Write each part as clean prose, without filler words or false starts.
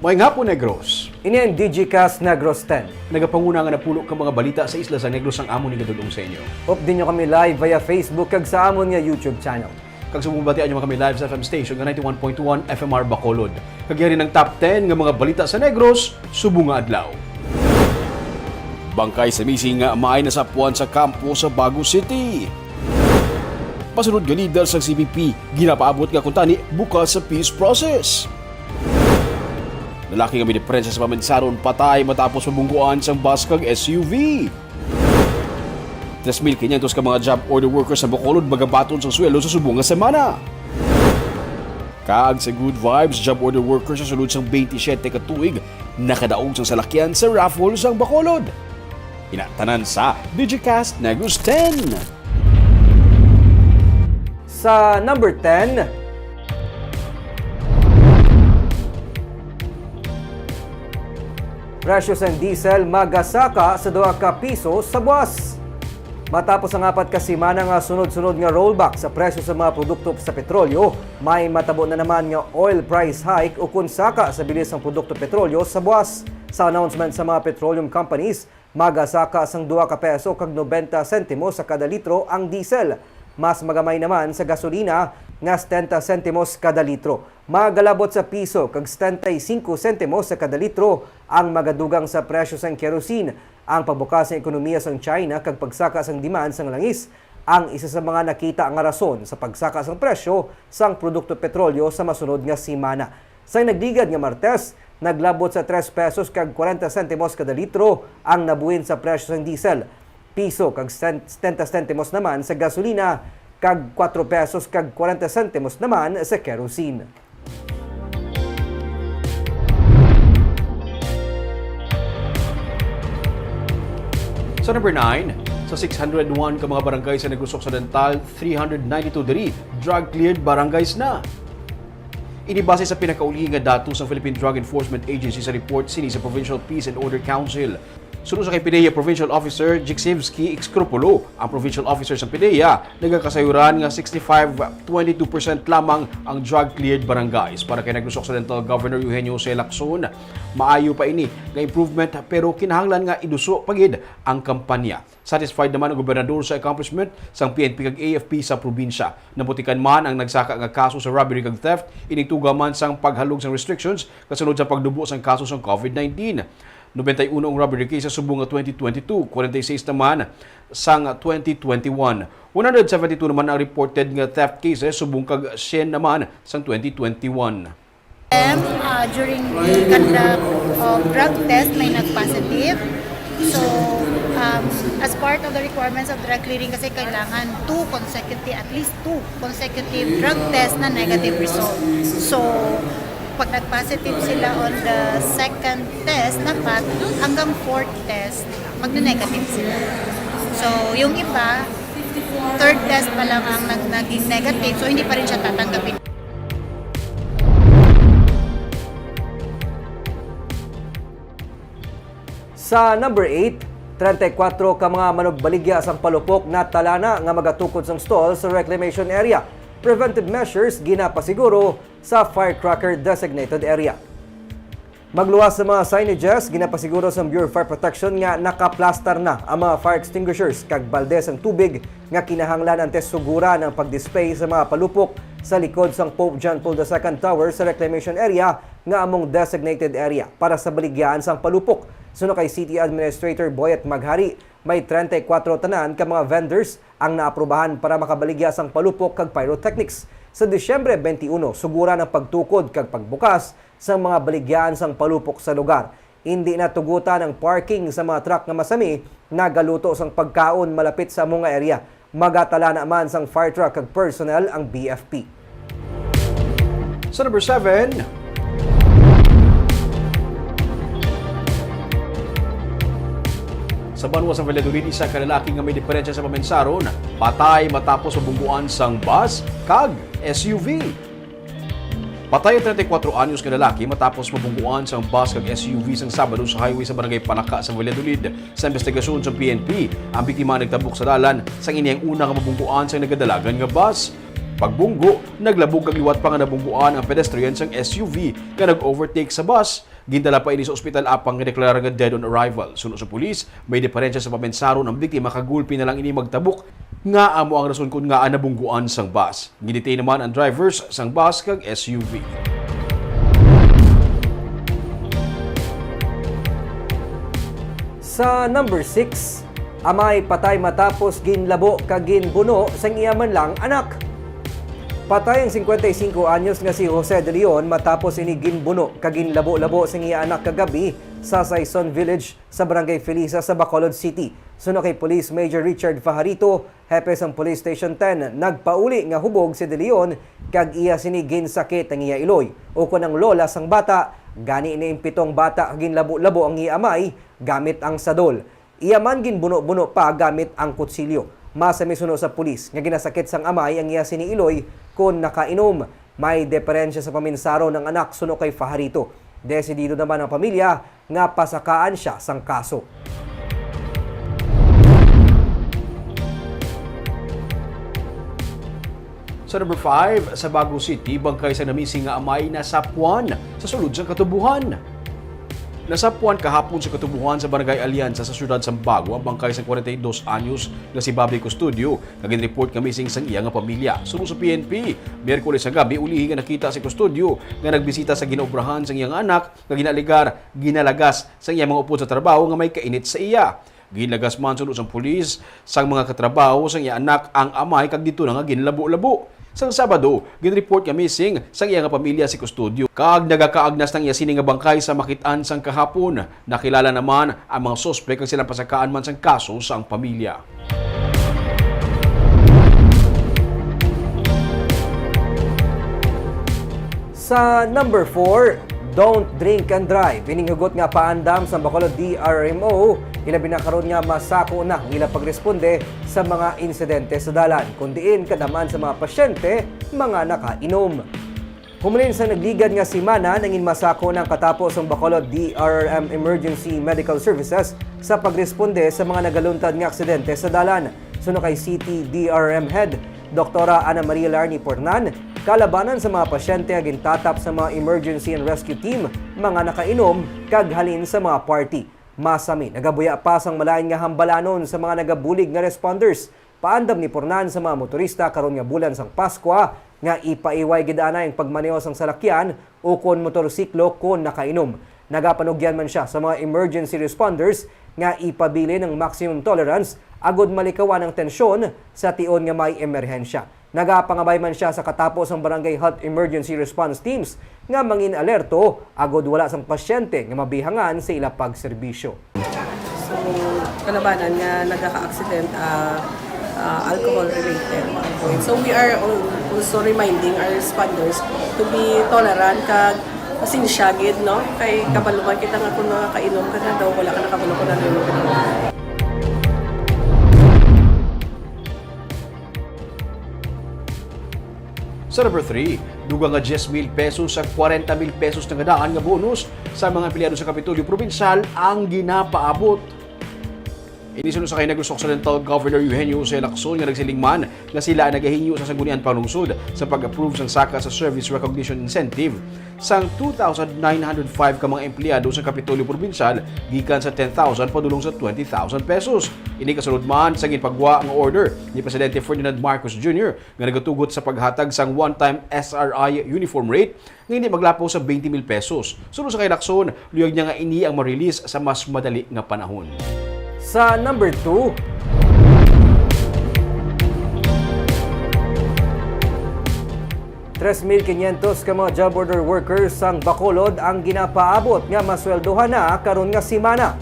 Maayong hapon, Negros. Ini ang DigiCast Negros 10. Nagapanguna nga napulo ka mga balita sa isla sa Negros ang amon ni gadulong sa inyo. Update nyo kami live via Facebook kag sa amon nga YouTube channel. Kag sumubatian nyo kami live sa FM station nga 91.1 FMR Bacolod. Kagyari ng top 10 nga mga balita sa Negros, subong nga adlaw. Bangkay sa missing nga maay nasapuan sa kampo sa Bago City. Pasunod nga leader sa CPP, ginapaabot nga kuntani bukas sa peace process. Lalaki nga minipresya sa Pamensaron patay matapos mabungguan sa bus kag SUV. 3,500 ka mga job order workers sa Bacolod magabaton sa sweldo sa subong nga semana. Kaag sa Good Vibes, job order workers sa sulod sang 27 ka tuig nakadaog sang salakyan sa raffle sang Bacolod. Inatanan sa DigiCast Negros 10. Sa number 10, presyo ng diesel magasaka sa 2 ka piso sa buwas. Matapos ang 4 ka semana nga sunod-sunod nga rollback sa presyo sa mga produkto sa petrolyo, may matabo na naman nga oil price hike o kunsaka sa bilis ng produkto petrolyo sa buwas. Sa announcement sa mga petroleum companies, magasaka sang 2 ka peso kag 90 sentimos sa kada litro ang diesel. Mas magamay naman sa gasolina nga 70 sentimos kada litro. Magalabot sa piso kag 75 sentimos sa kada litro ang magadugang sa presyo sang kerosene. Ang pagbukas ng ekonomiya sang China kag pagsaka sang demand sang langis ang isa sa mga nakita nga rason sa pagsaka sang presyo sang produkto petrolyo sa masunod nga semana. Sa nagdigad nga Martes, naglabot sa 3 pesos kag 40 sentimos kada litro ang nabuhin sa presyo sang diesel. Piso kag 70 sentimos naman sa gasolina kag 4 pesos kag 40 sentimos naman sa kerosene. Sa number 9, sa 601 ka mga barangay sa Negros Occidental, 392 diri drug-cleared barangays na. Inibase sa pinakauli nga datos ng Philippine Drug Enforcement Agency sa report sini sa Provincial Peace and Order Council. Sunod sa kay PIDEA Provincial Officer Jiksivsky Excrupulo, ang Provincial Officer sa PIDEA, nagkakasayuran nga 65-22% lamang ang drug-cleared barangays. Para kay Negros Occidental Governor Eugenio C. Lacson, maayo pa ini nga improvement pero kinahanglan nga iduso pagid ang kampanya. Satisfied naman ang gobernador sa accomplishment sang PNP kag AFP sa probinsya. Naputikan man ang nagsaka nga kaso sa robbery kag theft, inigtuga man sang paghalog sang restrictions kasunod sa pagdubo sang kaso sa COVID-19. 91 ang robbery case sa subong nga 2022, 46 naman sang 2021. 172 naman ang reported nga theft cases subong kag 100 naman sang 2021. During the conduct of drug test, may nag-positive. So, as part of the requirements of drug clearing, kasi kailangan at least two consecutive drug test na negative result. So, pag nag-positive sila on the second test, dapat hanggang fourth test, magna-negative sila. So, yung iba, third test pa lang ang naging negative, so hindi pa rin siya tatanggapin. Sa number 8, 34 ka mga manugbaligya sang palupok na talana nga magatukod sang stall sa reclamation area. Preventive measures ginapasiguro sa firecracker designated area. Magluwas sa mga signages, ginapasiguro sa Bureau of Fire Protection nga nakaplastar na ang mga fire extinguishers kag balde sang tubig nga kinahanglan antes sugura ng pag-display sa mga palupok sa likod sang Pope John Paul II Tower sa reclamation area nga among designated area para sa baligyan sang palupok. Suno kay City Administrator Boyet Maghari, may 34 tanan ka mga vendors ang naaprubahan para makabaligya sang palupok kag pyrotechnics. Sa Disyembre 21, sugura ng pagtukod kag pagbukas sa mga baligyan sang palupok sa lugar. Hindi natugutan ang parking sa mga truck nga masami, nagaluto sang pagkaon malapit sa mga area. Magatala naman sang fire truck kag personnel ang BFP. Sa number 7, sa Banwa sa Valladolid, isa ka lalaki nga may diferensya sa Pamensaron, patay matapos mabungguan sang bus kag SUV. Patay ang 34 anyos nga lalaki matapos mabungguan sang bus kag SUV sang Sabado sa highway sa Barangay Palaka sa Valladolid. Sa investigasyon sa PNP, ang biktima nagtabok sa dalan sang ini ang una nga mabungguan sang nagadalagan nga bus. Pagbunggo, naglabog kag liwat pa nga nabungguan ang pedestrian sang SUV nga nag-overtake sa bus Gindala pa ini sa ospital apang gideklara nga dead on arrival. Suno sa pulis, may diferensya sa pamensaro ng biktima kagulpi na lang ini magtabok nga amo ang rason kung nga nabungguan sang bus. Ginitay naman ang drivers sang bus kag SUV. Sa number 6, amay patay matapos ginlabo kag ginbuno sang iya man lang anak. Patay ang 55 anyos nga si Jose de Leon matapos ini ginbuno kag ginlabo-labo sang iya anak kagabi sa Saison Village sa Barangay Felisa sa Bacolod City. Suno kay Police Major Richard Fajarito, hepe sang Police Station 10, nagpauli nga hubog si de Leon kag iya sini ginsakit ang iya iloy. O kun ang lola sang bata, gani ni impitong bata ginlabo-labo ang iya amay gamit ang sadol. Iya man ginbuno-buno pa gamit ang kutsilyo. Masami suno sa pulis nga ginasakit sang amay ang iya sini iloy kun nakainom. May diferensya sa paminsaro ng anak suno kay Fajarito. Desidido naman ang pamilya nga pasakaan siya sang kaso. Sa number 5, sa Baguio City, bangkay sa namising nga amay na sapuan sa sulod sa katubuhan. Nasapuan kahapon sa katubuhan sa Barangay Alianza sa siyudad ng Baguio ang bangkay sa 42 anyos na si Bobby Custodio. Nagin-report nga missing sang iya nga pamilya. Suno sa PNP, Miyerkules sa gabi ulihi nga nakita si Custodio nga nagbisita sa ginobrahan sang iyang anak nga ginalagas sang iyang mga upod sa trabaho nga may kainit sa iya. Ginagas man suno sang pulis sang mga katrabaho sang iya anak ang amay kag dito na nga ginlabo-labo. Sang Sabado, ginreport nga missing sang iya nga pamilya si Custodio. Kag nagakaagnas ng iya sini nga bangkay sa makitaan sang kahapon. Nakilala naman ang mga sospek kag silang pasakaan man sang kaso sang pamilya. Sa number 4, don't drink and drive. Ininghugot nga paandam sa Bacolod DRMO, ilabi na karon nga masako na ila pagresponde sa mga insidente sa dalan. Kundiin kadaman sa mga pasyente, mga nakainom. Humulin sa nagligad nga si Mana nangin masako ng katapos ang Bacolod DRM Emergency Medical Services sa pagresponde sa mga nagaluntad nga aksidente sa dalan. Suno kay City DRM Head, Dr. Ana Maria Larni Pornan, kalabanan sa mga pasyente aging tatap sa mga emergency and rescue team, mga nakainom, kag halin sa mga party. Masami, nagabuya pa sang malain nga hambalanon sa mga nagabulig nga responders. Paandam ni Pornan sa mga motorista karon nga bulan sang Pasko nga ipaiway gid ana ang pagmaneho sang salakyan o kon motorsiklo kon nakainom. Nagapanugyan man siya sa mga emergency responders nga ipabili ng maximum tolerance agod malikawan ang tensyon sa tion nga may emerhensya. Nagapangabay man siya sa katapos ang Barangay Health Emergency Response Teams nga mangin alerto agod wala sang pasyente nga mabihangan sa ila pagserbisyo. So, kalabanan nga nagaka-accident alcohol related. So we are also reminding our responders to be tolerant kag pasinsyagid, no? Kay kabaluman kita nga kung nakainom ka na daw, wala ka nakabalo ko na nainom ka na. Sa number 3, dugang nga 10,000 pesos sa 40,000 pesos na daan nga bonus sa mga empleyado sa Kapitolyo Provincial ang ginapaabot. Inisunod sa kay Negros-Occidental Governor Eugenio Jose Lacson nga nagsiling man na sila nagahinyo sa Sanggunian Panlungsod sa pag-approve sang saka sa Service Recognition Incentive sang 2,905 ka mga empleyado sa Kapitolyo Provincial gikan sa 10,000 padulong sa 20,000 pesos. Ini kasunod man sa ginpagwa ang order ni Presidente Ferdinand Marcos Jr. nga nagatugot sa paghatag sang one-time SRI uniform rate nga hindi maglapaw sa 20,000 pesos. Sunod sa kay Lacson, luyag niya nga ini ang ma-release sa mas madali nga panahon. Sa number 2, $3,500 ka mga job order workers sang Bacolod ang ginapaabot nga masweldohan na karon nga simana.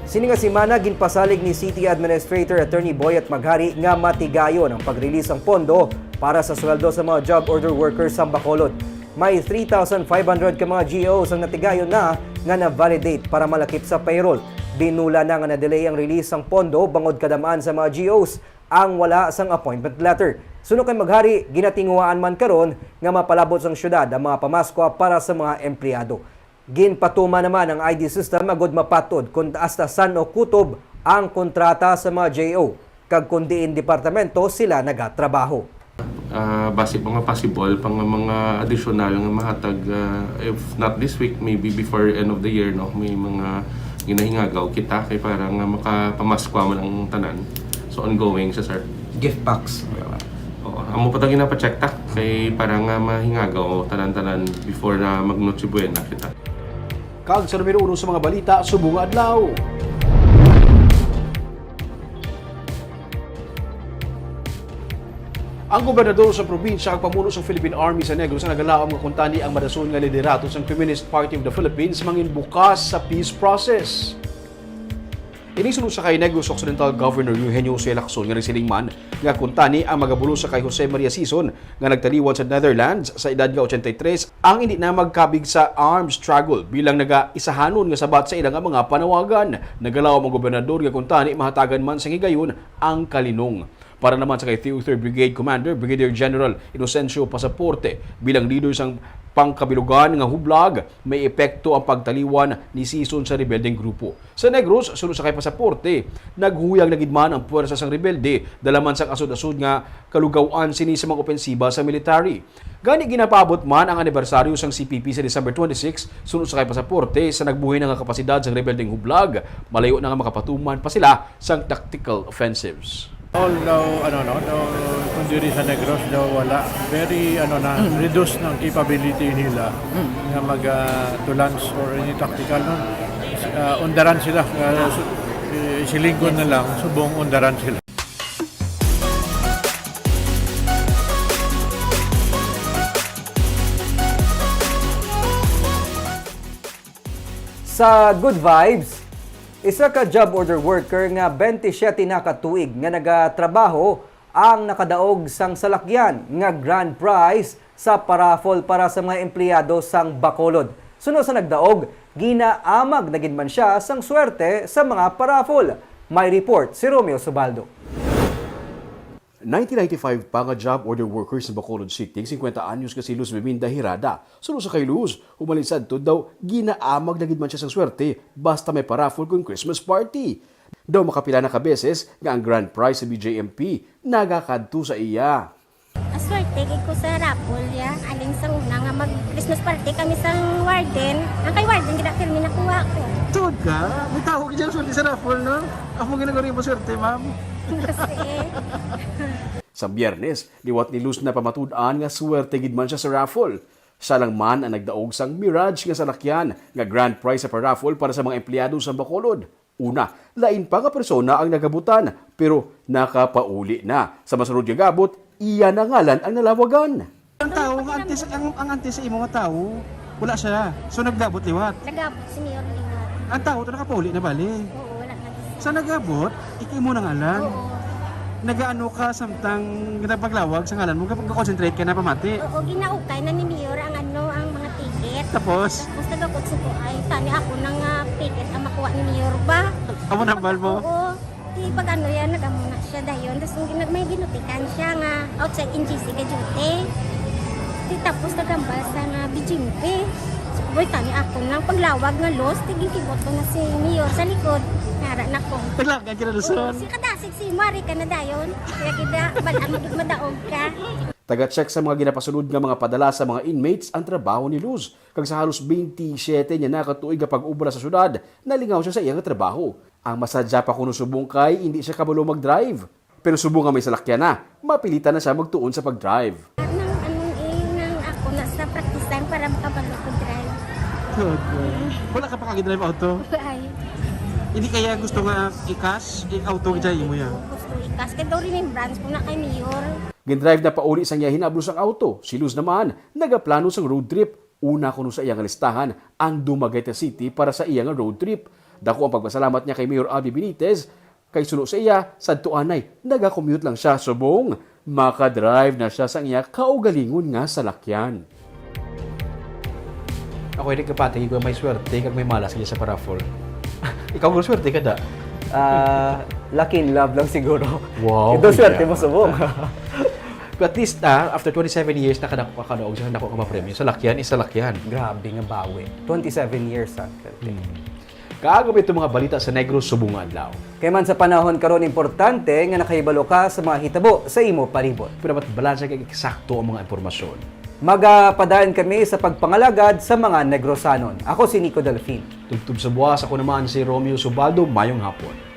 Sini nga simana ginpasalig ni City Administrator Attorney Boyet Maghari nga matigayon ang pag-release ng pondo para sa sweldo sa mga job order workers sang Bacolod. May 3,500 ka mga GOs ang natigayon na nga na-validate para malakip sa payroll. Binula na nga na-delay ang release ng pondo bangod kadamaan sa mga GOs ang wala sang appointment letter. Suno kay Maghari, ginatinguhaan man karon nga mapalabot sang syudad ang mga pamaskwa para sa mga empleyado. Ginpatuma naman ang ID system agod mapatod kung hasta san o kutob ang kontrata sa mga JO kag kung diin departamento sila nagatrabaho. base mga possible pang mga additional nga mahatag if not this week maybe before end of the year no may mga ginahingagaw kita kay para nga makapamaskwa man ang tanan. So ongoing siya sir. Gift box. Oo, amo pa ta ginapacheck ta kay para nga mahingagaw tanan-tanan before na mag-Noche Buena kita. Kag sa numero 1 sa mga balita, subong nga adlaw. Ang gobernador sa probinsya ang pamuno sa Philippine Army sa Negros ang nagalaom nga kuntani ang madason nga liderato sa Communist Party of the Philippines mangin bukas sa peace process. Inisunod sa kay Negros Occidental Governor Eugenio C. Lacson nga resiling man nga kuntani ang magabulo sa kay Jose Maria Sison nga nagtaliwan sa Netherlands sa edad nga 83 ang hindi na magkabig sa armed struggle bilang nagaisahanon nga sabat sa ilang mga panawagan. Nagalaom ang gobernador nga kuntani mahatagan man sa higayon ang kalinong. Para naman sa kay 3rd Brigade Commander Brigadier General Inocencio Pasaporte bilang leader sang pangkabilugan nga hublag, may epekto ang pagtaliwan ni Sison sa rebeldeng grupo. Sa Negros, sunod sa kay Pasaporte, naghuyang nagidman ang puwersa sang rebelde dalaman sang asod-asod nga kalugawan sini sa mga opensiba sa military. Gani ginapabot man ang anibersaryo sang CPP sa December 26, sunod sa kay Pasaporte sa nagbuhay na nga kapasidad sang rebeldeng hublag, malayo na nga makapatuman pa sila sang tactical offensives. All daw, kung diri sa Negros daw wala. Very, reduce ng capability nila nga to launch or any tactical. Undaran sila. Silingkod na lang, subong undaran sila. Sa Good Vibes, isa ka job order worker nga 27 na katuig nga nagatrabaho ang nakadaog sang salakyan nga grand prize sa paraffol para sa mga empleyado sang Bacolod. Sunod sa nagdaog, ginaamag na gid man siya sang swerte sa mga paraffol. May report si Romeo Subaldo. 1995 pa nga job order workers sa Bacolod City, 50 anyos kasi Luz Beminda Hirada. Sunod sa kay Luz, humalinsad to daw, ginaamag na gid man siya sang swerte basta may paraffol kung Christmas party. Daw makapila na kabeses nga ang grand prize sa BJMP nagakadto sa iya. Aswerte gid ko sa raffle ya. Aling sa una nga mag-Christmas party kami sa warden. Ang kay warden gid pirmi nakuha ko. Tuod ka? May tao ka dyan swerte sa raffle, no? Ako ginagawa mo swerte, ma'am. Kasi Sa Biyernes, liwat ni Luz na pamatud-an nga swerte gid man siya sa raffle. Siya lang man ang nagdaog sang Mirage nga salakyan nga grand prize sa paraffle para sa mga empleyado sa Bacolod. Una, lain pa nga persona ang nagabutan pero nakapauli na. Sa masunod nga gabot, iya na ngalan ang nalawagan. Ang tao, ang antes sa imo nga tao, wala siya. So nagdabot liwat. nagabot si Mayor Liwat. Ang tao to nakapuli na bali. Oo, wala na. Sa nagabot, ikay mo na ngalan. Oo. Nagaano ka samtang paglawag sa ngalan mo kapag concentrate ka na pamati. Oo, ginaukay na ni Mayor ang ang mga ticket. Tapos, Tapos nagabot ko ay tani ako nang ticket ang makuha ni Mayor ba? amo na bal mo. Oo. Di pag yan, nagamuna siya dayon. Tapos may ginutikan siya nga outside in GC ka duty. Di tapos nagambal sa nga BJMP. Boy, tani ako nang paglawag nga lost, tigil kiboto na si Mayor sa likod. Nara na ko. Taglagan ka na luson. Si kadasig si Mari ka na dayon. Kaya kita, balaan magmadaog ka. Taga-check sa mga ginapasunod nga mga padala sa mga inmates ang trabaho ni Luz. Kag sa halos 27 niya nakatuig nga pag-ubra sa syudad, nalingaw siya sa iyang trabaho. Ang masadya pa kuno subong kay hindi siya kabalo mag-drive. Pero subong nga may salakyan na, mapilitan na siya magtuon sa pag-drive. Nang ako na sa practice time para makabalo ko drive. Tuod ka. Wala ka pa kagidrive auto. Ay, Hindi kaya gusto nga i-cash, i-auto dyan mo yan. gusto ikas. Kaya daw remembrance ko na kay Mayor. Gindrive na pauli sang iya hinablo sang auto. Si Luz naman, nagaplano sang road trip. Una kuno sa iyang listahan ang Dumaguete City para sa iyang road trip. Dako ang pagpasalamat niya kay Mayor Abby Benitez. Kay suno sa iya, sadtuanay, naga-commute lang siya subong. Makadrive na siya sang iya kaugalingon nga salakyan. Ako hindi kapatid, kung may swerte, kag may malas kaya sa paraffol. Ikaw kung swerte ka da? Lucky in love lang siguro. Wow, Ito swerte yeah. mo subong. But at least, after 27 years, nakadako ka kanoog siya, nako ka ma-premium. Sa lakyan, isa lakyan. Grabe nga bawi. 27 years ha. Kaagap ito mga balita sa Negros Subungan Lao. Kaya man sa panahon karon importante nga nakahibalo ka sa mga hitabo sa imo palibot. Pero dapat balansa kay eksakto ang mga impormasyon. Magapadaan kami sa pagpangalagad sa mga Negrosanon. Ako si Nico Delfin. Tugtog sa buwas, ako naman si Romeo Subaldo. Mayong hapon.